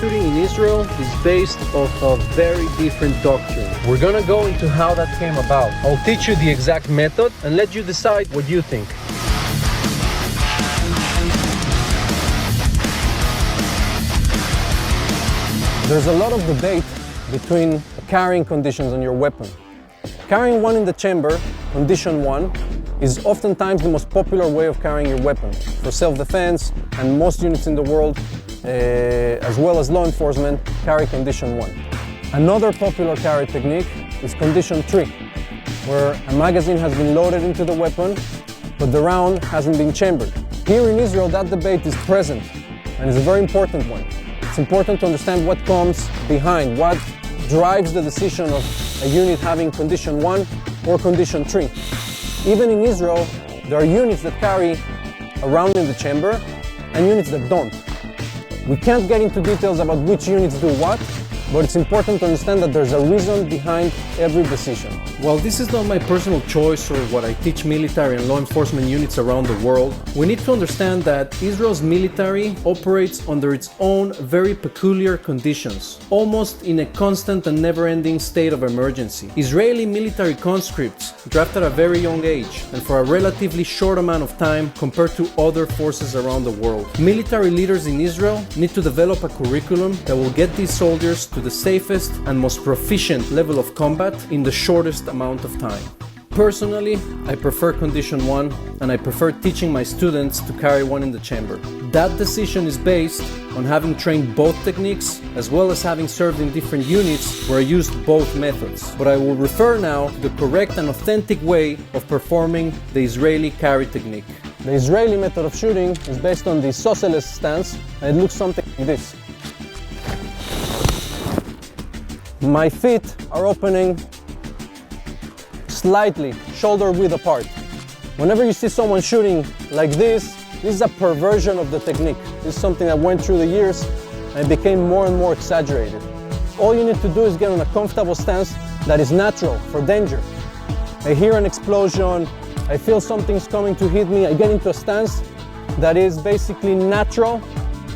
shooting in Israel is based off a very different doctrine. We're gonna go into how that came about. I'll teach you the exact method and let you decide what you think. There's a lot of debate between carrying conditions on your weapon. Carrying one in the chamber, condition 1, is oftentimes the most popular way of carrying your weapon for self-defense, and most units in the world, as well as law enforcement, carry condition 1. Another popular carry technique is condition 3, where a magazine has been loaded into the weapon, but the round hasn't been chambered. Here in Israel, that debate is present, and it's a very important one. It's important to understand what comes behind, what drives the decision of a unit having condition 1 or condition 3. Even in Israel, there are units that carry a round in the chamber and units that don't. We can't get into details about which units do what, but it's important to understand that there's a reason behind every decision. While this is not my personal choice or what I teach military and law enforcement units around the world, we need to understand that Israel's military operates under its own very peculiar conditions, almost in a constant and never-ending state of emergency. Israeli military conscripts drafted at a very young age and for a relatively short amount of time compared to other forces around the world. Military leaders in Israel need to develop a curriculum that will get these soldiers to the safest and most proficient level of combat in the shortest amount of time. Personally, I prefer condition 1, and I prefer teaching my students to carry one in the chamber. That decision is based on having trained both techniques, as well as having served in different units where I used both methods. But I will refer now to the correct and authentic way of performing the Israeli carry technique. The Israeli method of shooting is based on the isosceles stance, and it looks something like this. My feet are opening slightly, shoulder width apart. Whenever you see someone shooting like this is a perversion of the technique. This is something that went through the years and became more and more exaggerated. All you need to do is get on a comfortable stance that is natural for danger. I hear an explosion, I feel something's coming to hit me, I get into a stance that is basically natural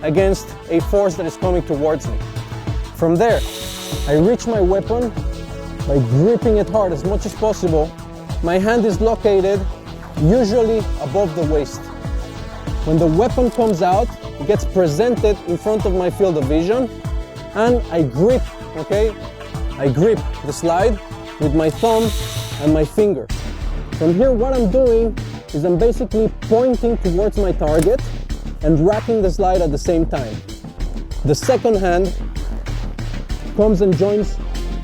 against a force that is coming towards me. From there, I reach my weapon by gripping it hard as much as possible. My hand is located usually above the waist. When the weapon comes out, it gets presented in front of my field of vision, and I grip, okay? I grip the slide with my thumb and my finger. From here, what I'm doing is I'm basically pointing towards my target and racking the slide at the same time. The second hand comes and joins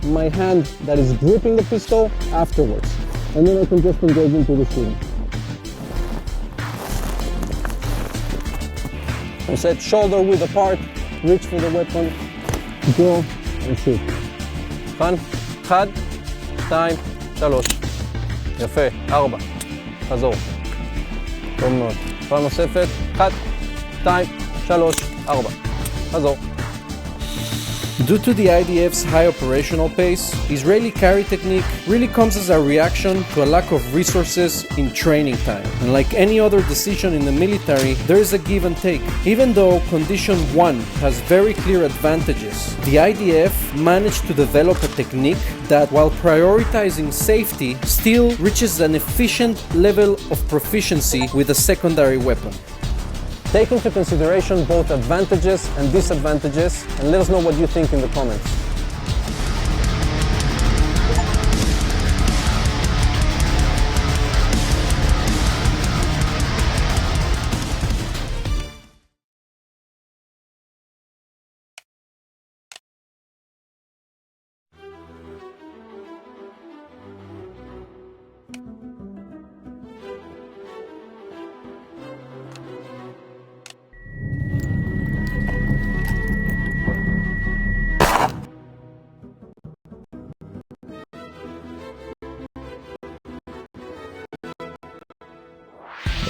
my hand that is gripping the pistol afterwards, and then I can just engage into the shooting. I set shoulder width apart, reach for the weapon, draw and shoot. 1, 2, 3, יפה, 4, חזור. טוב מאוד. פעם נוספת, 1, 2, 3, 4, חזור. Due to the IDF's high operational pace, Israeli carry technique really comes as a reaction to a lack of resources in training time. And like any other decision in the military, there is a give and take. Even though condition 1 has very clear advantages, the IDF managed to develop a technique that, while prioritizing safety, still reaches an efficient level of proficiency with a secondary weapon. Take into consideration both advantages and disadvantages, and let us know what you think in the comments.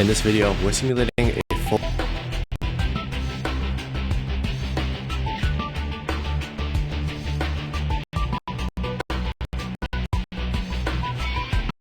In this video, we're simulating